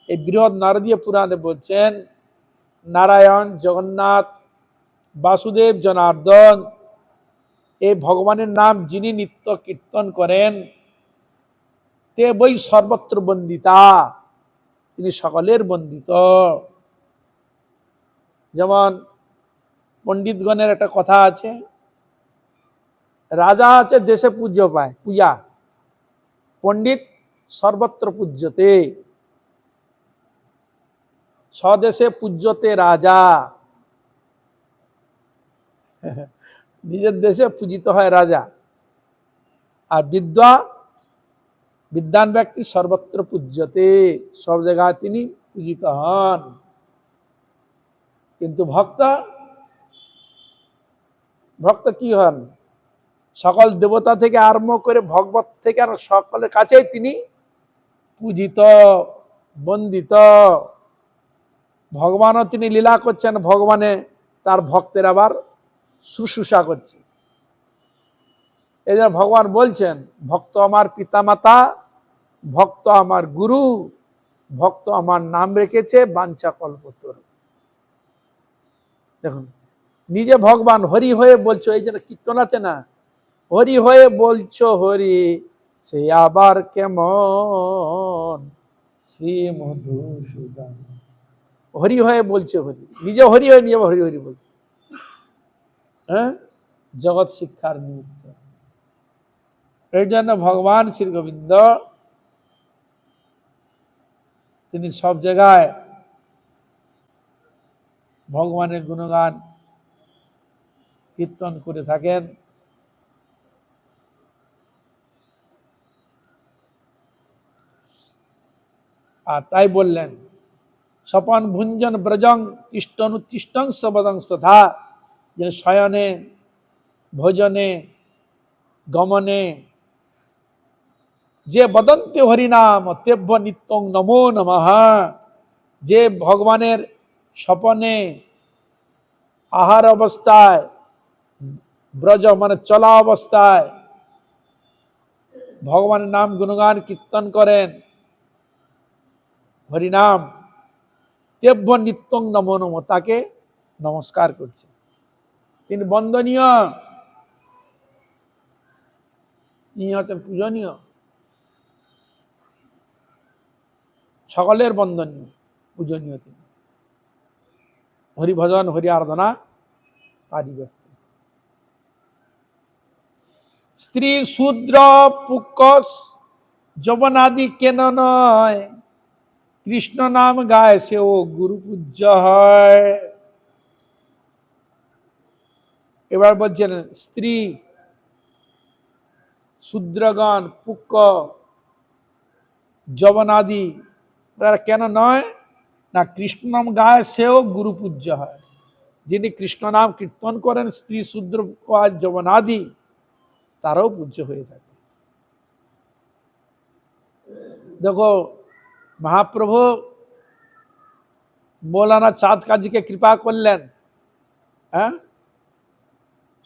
এই বৃহৎ নারদীয় পুরাণে বলছেন নারায়ণ, জগন্নাথ, বাসুদেব, জনার্দন এই ভগবানের নাম যিনি নিত্য কীর্তন করেন তে বই সর্বত্র বন্দিতা, তিনি সকলের বন্দিত। যেমন পণ্ডিতগণের একটা কথা আছে, রাজা আছে দেশে পূজ্য পায় পূজা, পণ্ডিত সর্বত্র পূজ্যতে, স্বদেশে পূজ্যতে রাজা। নিজের দেশে পূজিত হয় রাজা, আর বিদ্বান ব্যক্তি সর্বত্র পূজ্যতে, সব জায়গায় তিনি পূজিত হন। কিন্তু ভক্ত কি হন? সকল দেবতা থেকে আরম্ভ করে ভগবত থেকে আর সকলের কাছেই তিনি পূজিত, বন্দিত। ভগবানও তিনি লীলা করছেন, ভগবানে তার ভক্তের আবার শুশ্রূষা করছে। এই জন্য ভগবান বলছেন ভক্ত আমার পিতামাতা, ভক্ত আমার গুরু, ভক্ত আমার নাম রেখেছে বাঞ্ছা কল্পতরু। দেখুন নিজে ভগবান হরি হয়ে বলছো, এই জন্য কীর্তন আছে না, হরি হয়ে বলছো হরি সে আবার কেমন শ্রী মধুসূদন। হরি হয়ে বলছে হরি, নিজে হরি হয়ে নিজে হরি হরি বলছে। হ্যাঁ, জগৎ শিক্ষার নিমিত্ত। এই জন্য ভগবান শ্রী গোবিন্দ তিনি সব জায়গায় ভগবানের গুণগান কীর্তন করে থাকেন। আর তাই বললেন স্বপন ভুঞ্জন ব্রজং তিষ্টনুতিষ্টং সবদং তথা, যে শয়নে ভোজনে গমনে যে বদন্তি হরিনাম তেভ্য নিত্যং নমো নমঃ। যে ভগবানের স্বপনে, আহার অবস্থায়, ব্রজ মানে চলা অবস্থায় ভগবানের নাম গুণগান কীর্তন করেন, হরিনাম তেভ্য নিত্যং নমো নমঃ, তাকে নমস্কার করছে, তিনি বন্দনীয়, তিনি হচ্ছেন পূজনীয়, সকলের বন্দনীয় পূজনীয় তিনি, হরিভজন হরি আরাধনা কারী ব্যক্তি। স্ত্রী শূদ্র পুক্কস যবনাদি কেন নয়, কৃষ্ণ নাম গায় সেও গুরু পূজ্য হয়। এবার বলছেন স্ত্রী শূদ্রগণ পুক্ক যবনাদি কেন নয় না, কৃষ্ণ নাম গায় সেও গুরু পূজ্য হয়। যিনি কৃষ্ণ নাম কীর্তন করেন স্ত্রী শূদ্র যবনাদি তারাও পূজ্য হয়ে থাকে। দেখো মহাপ্রভু মৌলানা চাঁদ কাজীকে কৃপা করলেন, হ্যাঁ,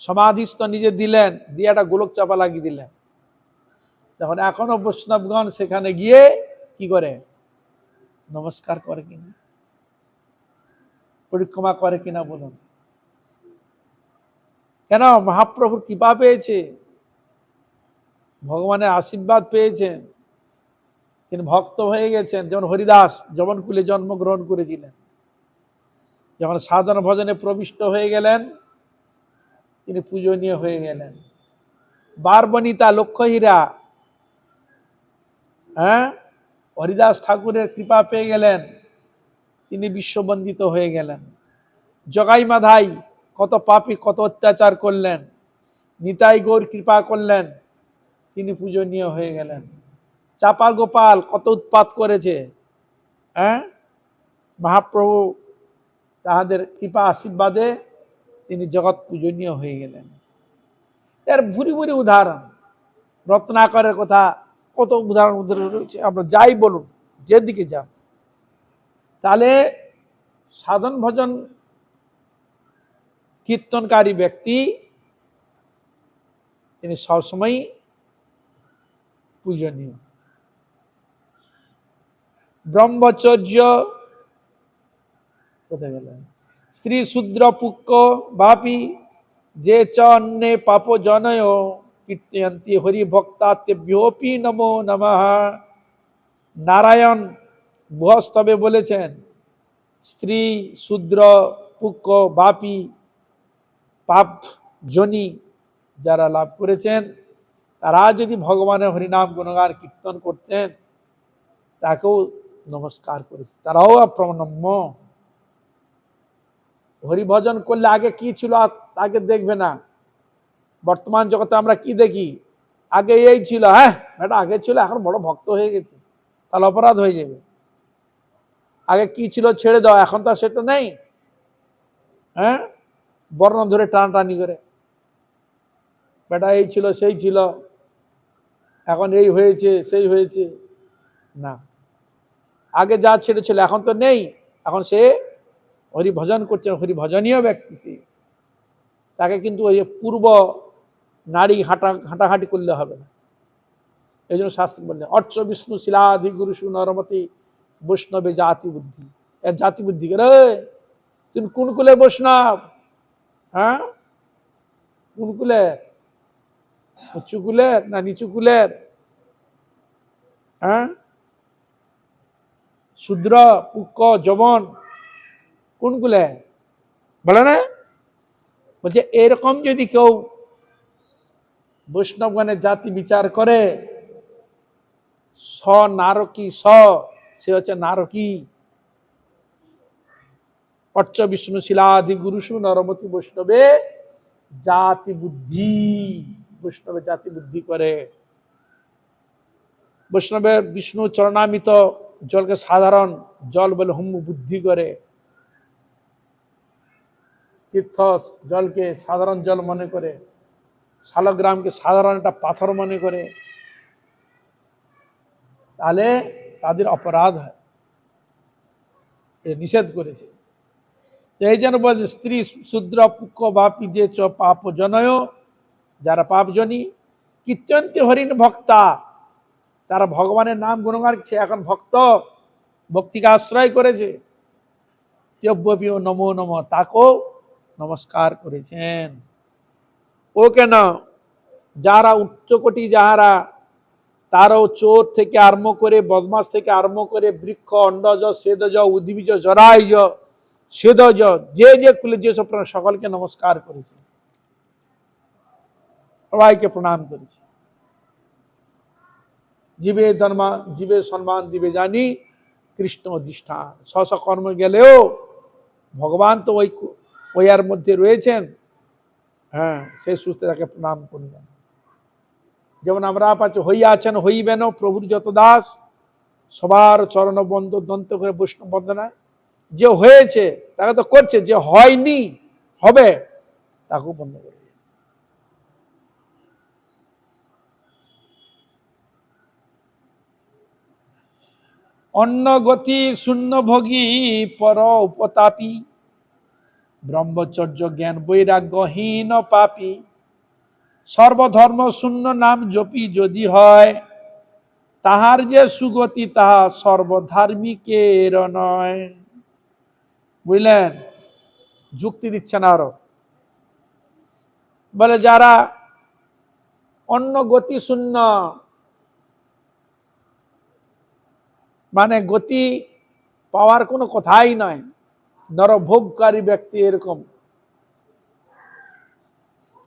সমাধিস্থ নিজে দিলেন, দিয়ে একটা গোলক চাপা লাগিয়ে দিলেন। দেখুন এখনো বৈষ্ণবগণ সেখানে গিয়ে কি করে, নমস্কার করে কিনা, পরিক্রমা করে কিনা বলুন। কেন? মহাপ্রভুর কৃপা পেয়েছে, ভগবানের আশীর্বাদ পেয়েছেন, তিনি ভক্ত হয়ে গেছেন। যেমন হরিদাস যবনকুলে জন্মগ্রহণ করেছিলেন, যখন সাধন ভজনে প্রবিষ্ট হয়ে গেলেন তিনি পূজনীয় হয়ে গেলেন। বারবনিতা লক্ষ্যহীরা, হ্যাঁ, হরিদাস ঠাকুরের কৃপা পেয়ে গেলেন, তিনি বিশ্ববন্দিত হয়ে গেলেন। জগাই মাধাই কত পাপী কত অত্যাচার করলেন, নিতাই গৌর কৃপা করলেন, তিনি পূজনীয় হয়ে গেলেন। চাপা গোপাল কত উৎপাত করেছে, হ্যাঁ, মহাপ্রভু তাহাদের কৃপা আশীর্বাদে তিনি জগৎ পূজনীয় হয়ে গেলেন। এর ভুরি ভুরি উদাহরণ, রত্নাকরের কথা কত উদাহরণ রয়েছে। আমরা যাই বলুন, যেদিকে যান, তাহলে সাধন ভজন কীর্তনকারী ব্যক্তি তিনি সবসময় পূজনীয়। ব্রহ্মচর্য কোথায় গেলেন? স্ত্রী শূদ্র পুক্ক বাপি যে চ অন্যে পাপ জনয় কীর্তয়ন্তি হরি ভক্তাতেভ্যোপি নমো নমঃ। নারায়ণ বৃহস্পতি বলেছেন, স্ত্রী শূদ্র পুক্ক বাপি পাপ জনি যারা লাভ করেছেন, তারা যদি ভগবানের হরিনাম গুণগান কীর্তন করতেন, তাকেও নমস্কার করে, তারাও প্রণম্য। হরিভজন করলে আগে কি ছিল তাকে দেখবে না। বর্তমান জগতে আমরা কি দেখি, আগে এই ছিল, হ্যাঁ এটা আগে ছিল, এখন বড় ভক্ত হয়ে গেছে, তাহলে অপরাধ হয়ে যাবে। আগে কি ছিল ছেড়ে দাও, এখন তো সেটা নেই। হ্যাঁ, বর্ণ ধরে টানাটানি করে, বেটা এই ছিল সেই ছিল, এখন এই হয়েছে সেই হয়েছে। না, আগে যা ছেড়েছিল এখন তো নেই, এখন সে হরিভজন করছে, হরিভজনীয় ব্যক্তি। তাকে কিন্তু ওই পূর্ব নারী হাঁটাহাঁটি করলে হবে না। এই জন্য শাস্ত্র বললেন, অর্চ বিষ্ণু শিলাধি গুরুষু নরমতি বৈষ্ণবে জাতি বুদ্ধি। এর জাতি বুদ্ধি করে, তুমি কোন কুলে বৈষ্ণব? হ্যাঁ, কোন কুলের? উঁচু কুলের না নিচু কুলের? হ্যাঁ, শূদ্র পুক্ক যবন কোন কুলে বলে না? বলছে এরকম যদি কেউ বৈষ্ণবগণের জাতি বিচার করে, স নারকী, সে হচ্ছে নারকী। পচ্চ বিষ্ণু শিলাধি গুরুষু নরমতি বৈষ্ণবে জাতি বুদ্ধি। বৈষ্ণবের জাতি বুদ্ধি করে। বৈষ্ণবের বিষ্ণু চরণামিত জলকে সাধারণ জল বলে হুম বুদ্ধি করে। তীর্থ জলকে সাধারণ জল মনে করে, শালগ্রামকে সাধারণ একটা পাথর মনে করে, তাহলে তাদের অপরাধ হয়, নিষেধ করেছে। এই জন্য বলছে স্ত্রী শূদ্র পুক্ক বাপি যে চ পাপ জনয়, যারা পাপজনী কীর্তন্তি হরিণ ভক্তা, তারা ভগবানের নাম গুণগান, সে এখন ভক্ত, ভক্তিকে আশ্রয় করেছে। নমো নম, তাকেও নমস্কার করেছেন। ও কেন, যারা উচ্চকোটি, যাহারা তারাও চোর থেকে আরম্ভ করে, বদমাস থেকে আরম্ভ করে, বৃক্ষ অন্ডজ সেদজ উদ্ভিজ জরাইজ সেদজ, যে যে কুলে যে সব সকলকে নমস্কার করেছে, সবাইকে প্রণাম করেছে। জীবে ধর্ম জীবে সম্মান দিবে জানি কৃষ্ণ অধিষ্ঠান। স্ব কর্ম গেলেও ভগবান তো ওই আর মধ্যে রয়েছেন। হ্যাঁ, সেই সূত্রে তাকে প্রণাম করবেন। যেমন আমরা পাচ্ছি হইয়া আছেন হইবেন প্রভুর যত দাস, সবার চরণ বন্ধ দন্ত করে বৈষ্ণব বন্দনায়। যে হয়েছে তাকে তো করছে, যে হয়নি হবে তাকেও বন্ধ করে। অন্য গতি শূন্য ভোগী পর উপতাপী, ব্রহ্মচর্য জ্ঞান বৈরাগ্যহীন পাপী, সর্বধর্ম শূন্য নাম জপি যদি হয়, তাহার যে সুগতি তাহা সর্বধার্মিকের নয়। বুঝলেন? যুক্তি দিচ্ছেন আরো, বলে যারা অন্য গতি শূন্য, মানে গতি পাওয়ার কোনো কথাই নয়, নরভোগকারী ব্যক্তি, এরকম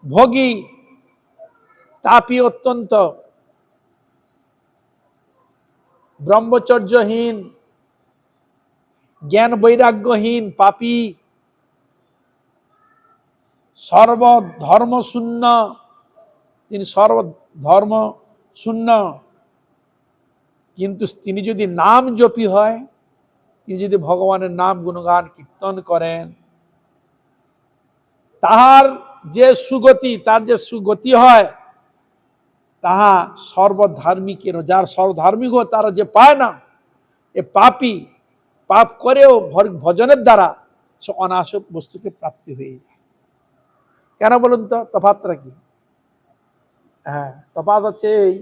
ভোগী তাপী, অত্যন্ত ব্রহ্মচর্যহীন, জ্ঞান বৈরাগ্যহীন পাপী, সর্বধর্ম শূন্য, তিনি সর্বধর্ম শূন্য, কিন্তু তিনি যদি নাম জপী হয়, তিনি যদি ভগবানের নাম গুণগান কীর্তন করেন, তাহার যে সুগতি, তার যে সুগতি হয়, তাহা সর্বধার্মিকের, যার সর্বধার্মিক হয় তারা যে পায় না, এ পাপী পাপ করেও ভজনের দ্বারা সে অনাসক বস্তুকে প্রাপ্তি হয়ে যায়। কেন বলুন তো, তফাৎটা কি? হ্যাঁ, তফাৎ হচ্ছে এই,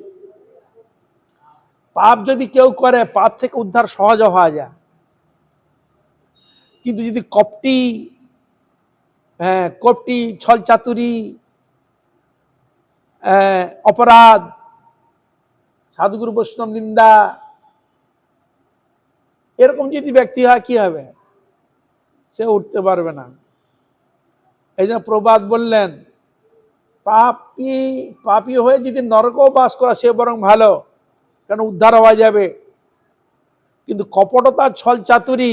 পাপ যদি কেউ করে, পাপ থেকে উদ্ধার সহজ হওয়া যায়। কিন্তু যদি কপটি, ছল চাতুরি, অপরাধ, সাধুগুরু বৈষ্ণব নিন্দা, এরকম যদি ব্যক্তি হয়, কি হবে? সে উঠতে পারবে না। এই জন্য প্রবাদ বললেন, পাপী হয়ে যদি নরকেও বাস করা সে বরং ভালো, কেন উদ্ধার হওয়া যাবে। কিন্তু কপটতা, ছল চাতুরি,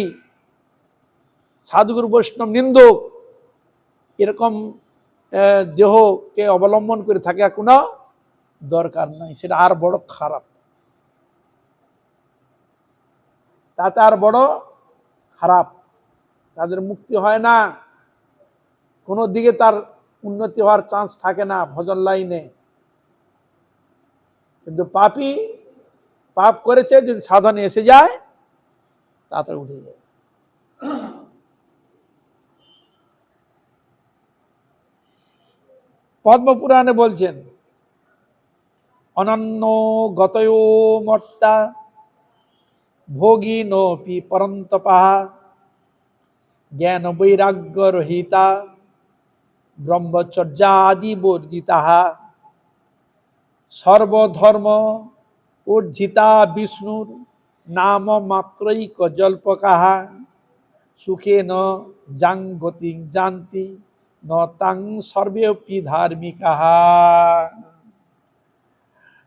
সাধুগুরু বৈষ্ণব নিন্দুক, এরকম দেহকে অবলম্বন করে থাকে কোনো দরকার নাই। সেটা আর বড় খারাপ, তাতে আর বড় খারাপ। তাদের মুক্তি হয় না, কোনো দিকে তার উন্নতি হওয়ার চান্স থাকে না ভজন লাইনে। কিন্তু পাপী পাপ করেছে, যদি সাধনে এসে যায় তাড়াতাড়ি উঠে যায়। পদ্মপুরাণে বলছেন, অনন্য গতয়ো মর্তা ভোগিনোপি পরন্তপা জ্ঞান বৈরাগ্য রহিতা ব্রহ্মচর্যাদি বর্জিতা সর্বধর্ম উর্জিতা বিষ্ণুর নাম মাত্রৈক জল্পকাহা সুখে ন যাং গতি জানতি ন তাং সর্বেপি ধার্মিকাহা।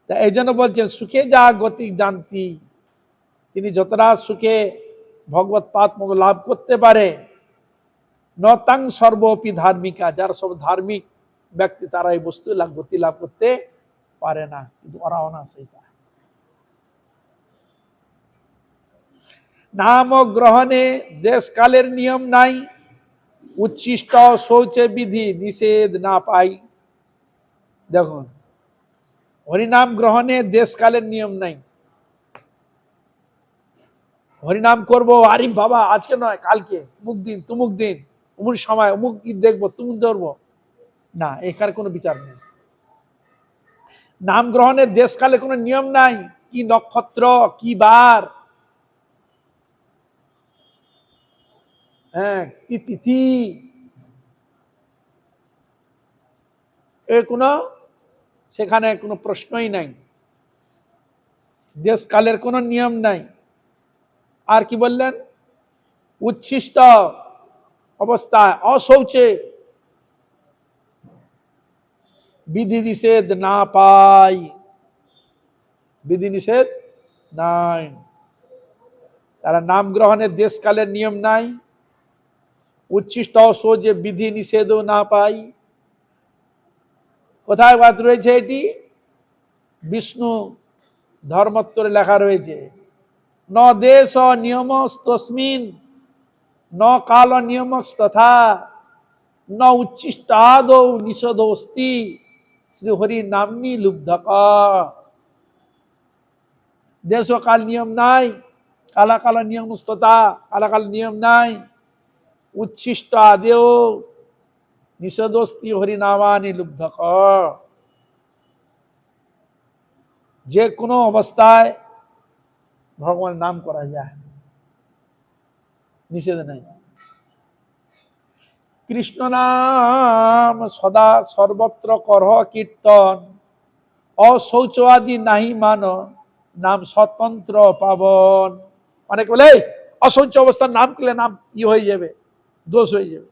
তা এই জন্য বলছেন, সুখে যা গতি জানতি, তিনি যতটা সুখে ভগবত পাদ লাভ করতে পারে, ন তাং সর্বপি ধার্মিকা, যারা সব ধার্মিক ব্যক্তি তারা এই বস্তু গতি লাভ করতে পারে না, কিন্তু ওরাও না সেটা। নাম গ্রহণে দেশ কালের নিয়ম নাই, উচ্ছিষ্ট শৌচে বিধি নিষেধ না পাই। দেখুন, হরিনাম গ্রহণে দেশ কালের নিয়ম নাই। হরিনাম করবো, আরে বাবা আজকে নয় কালকে, অমুক দিন তুমুক দিন, অমুক সময় অমুক গীত দেখবো, তুমুক ধরবো না, এখানে কোনো বিচার নেই। নাম গ্রহণের দেশকালে কোনো নিয়ম নাই, কি নক্ষত্র, কি বার, কি তিথি, সেখানে কোনো প্রশ্নই নাই, দেশকালের কোনো নিয়ম নাই। আর কি বললেন, উচ্ছিষ্ট অবস্থায় অশৌচে বিধি নিষেধ না পাই, বিধি নিষেধ নাই। তারা নাম গ্রহণের দেশকালের নিয়ম নাই, উচ্ছিষ্ট অশৌচে বিধি নিষেধও না পাই। কোথায় বাদ রয়েছে এটি? বিষ্ণু ধর্মোত্তরে লেখা রয়েছে, ন দেশ নিয়মস্তস্মিন ন কাল নিয়মস্তথা ন উচ্ছিষ্টাদৌ নিষেধোস্তি শ্রীহরি নাম্নী লুব্ধক। দেশ কাল নিয়ম নাই, কালাকাল নিয়মস্ততা, কালাকাল নিয়ম নাই, উচ্ছিষ্ট আদেও নিষেধোস্তি হরিনামানি লুব্ধক। যে কোনো অবস্থায় ভগবানের নাম করা যায়, নিষেধ নাই। কৃষ্ণ নাম সদা সর্বত্র করহ কীর্তন অশৌচ আদি নাহি মান নাম স্বতন্ত্র পাবন। অনেক বলে অশৌচ অবস্থার নাম করলে নাম হয়ে যাবে, দোষ হয়ে যাবে,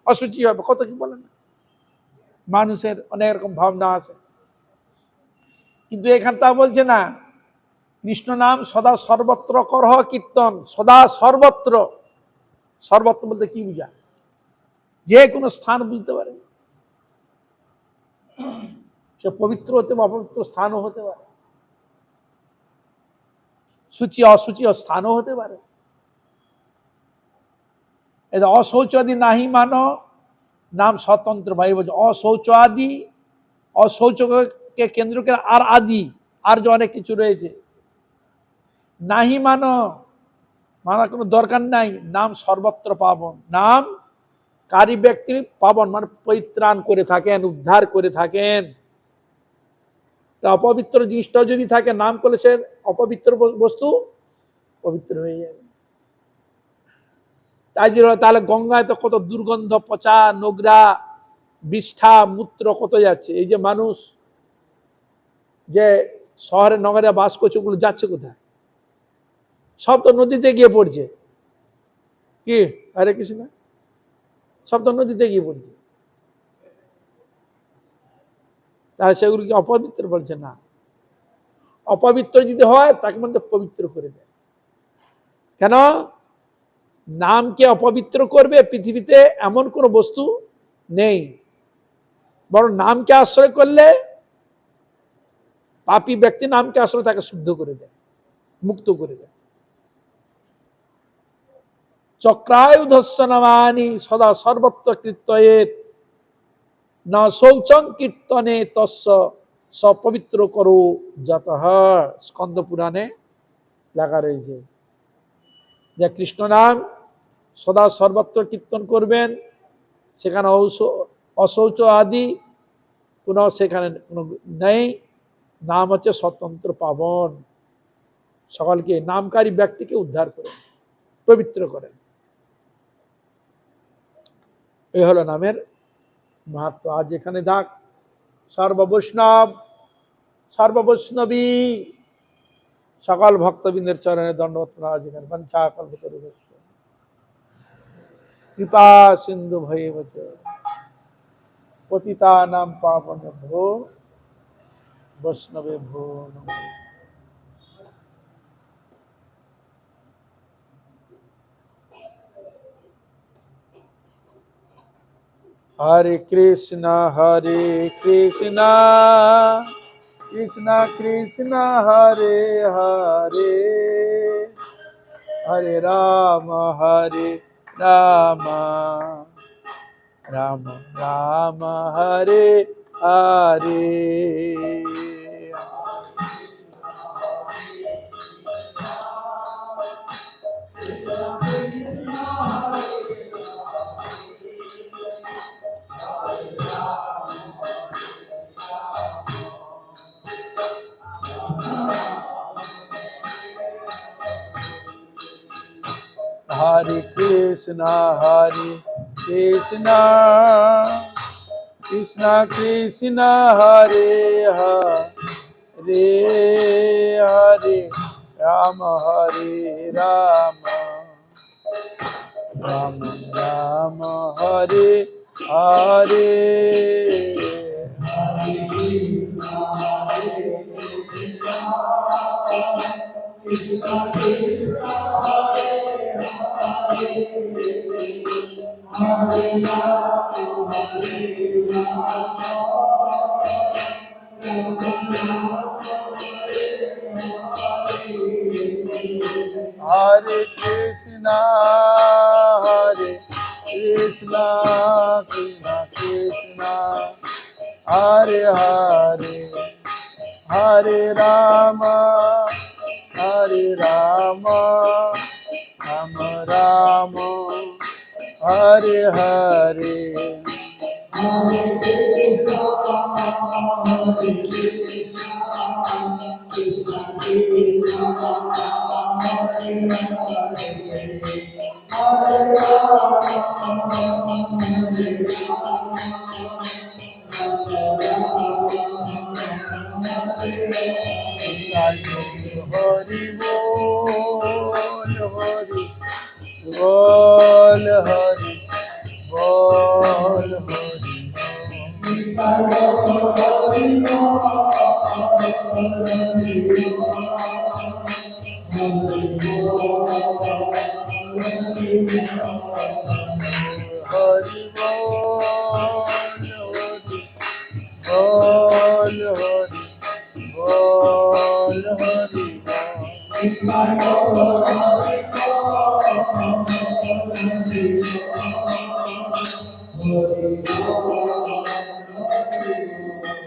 অসুচি হবে, কত কি বলে না। মানুষের অনেক রকম ভাবনা আছে, কিন্তু এখানে তা বলছে না। কৃষ্ণ নাম সদা সর্বত্র করহ কীর্তন, সদা সর্বত্র, সর্বত্র বলতে কি বুঝা? যে কোনো স্থান বুঝতে পারে, সে পবিত্র হতে বা অপবিত্র স্থানও হতে পারে, সূচি অসুচি স্থানও হতে পারে। এটা অশৌচাদি নাহি মানো নাম স্বতন্ত্র ভাই বলছে। অশৌচাদি, অশৌচকে কেন্দ্র করে আর আদি, আর যে অনেক কিছু রয়েছে, নাহি মানো, মানার কোনো দরকার নাই। নাম সর্বত্র পাবন, নাম কারি ব্যক্তির পাবন মানে পরিত্রাণ করে থাকেন, উদ্ধার করে থাকেন। একটা অপবিত্র জিনিসটাও যদি থাকে, নাম করলে সে অপবিত্র বস্তু পবিত্র হয়ে যাবে। তাই জন্য তাহলে গঙ্গায় তো কত দুর্গন্ধ, পচা, নোংরা, বিষ্ঠা, মূত্র কত যাচ্ছে। এই যে মানুষ যে শহরে নগরে বাস করছে, ওগুলো যাচ্ছে কোথায়? সব তো নদীতে গিয়ে পড়ছে। কি হরে কৃষ্ণ, সব তো নদীতে গিয়ে পড়ছে। তাহলে সেগুলো কি অপবিত্র? বলছে না। অপবিত্র যদি হয় তাকে মধ্যে পবিত্র করে দেয়। কেন? নামকে অপবিত্র করবে পৃথিবীতে এমন কোন বস্তু নেই, বরং নামকে আশ্রয় করলে পাপী ব্যক্তি নামকে আশ্রয় তাকে শুদ্ধ করে দেয়, মুক্ত করে দেয়। চক্রায়ুধস্য নামানি সদা সর্বত্র কীর্তয়েৎ না শৌচং কীর্তনে তস্য সপবিত্র করো যতঃ। স্কন্দ পুরাণে লেখা রয়েছে যে কৃষ্ণ নাম সদা সর্বত্র কীর্তন করবেন, সেখানে অশৌচ আদি কোনো সেখানে কোনো নেই। নাম হচ্ছে স্বতন্ত্র পাবন, সকলকে নামকারী ব্যক্তিকে উদ্ধার করেন, পবিত্র করেন। এই হলো নামের মাহাত্ম। আজ এখানে থাক। সর্ববৈষ্ণবী সকল ভক্তবৃন্দের চরণে দণ্ডবত আজ এখানে বঞ্চা কল্পতরুভ্যশ্চ কৃপা সিন্ধু ভৈবচ পতিতানাং পাবনেভ্যো বৈষ্ণবেভ্যো নমঃ। হরে কৃষ্ণ কৃষ্ণ কৃষ্ণ হরে হরে, হরে Ram Ram Ram Hare Hare. Hare Krishna Krishna Krishna Hare Hare, Hare Ram Ram Ram Hare Hare। Hare Krishna Krishna Krishna Hare Hare, Hare Rama Ram Ram Hare Hare। Hare Bol Hare Bol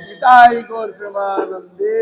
Nitai Gaur Premanande।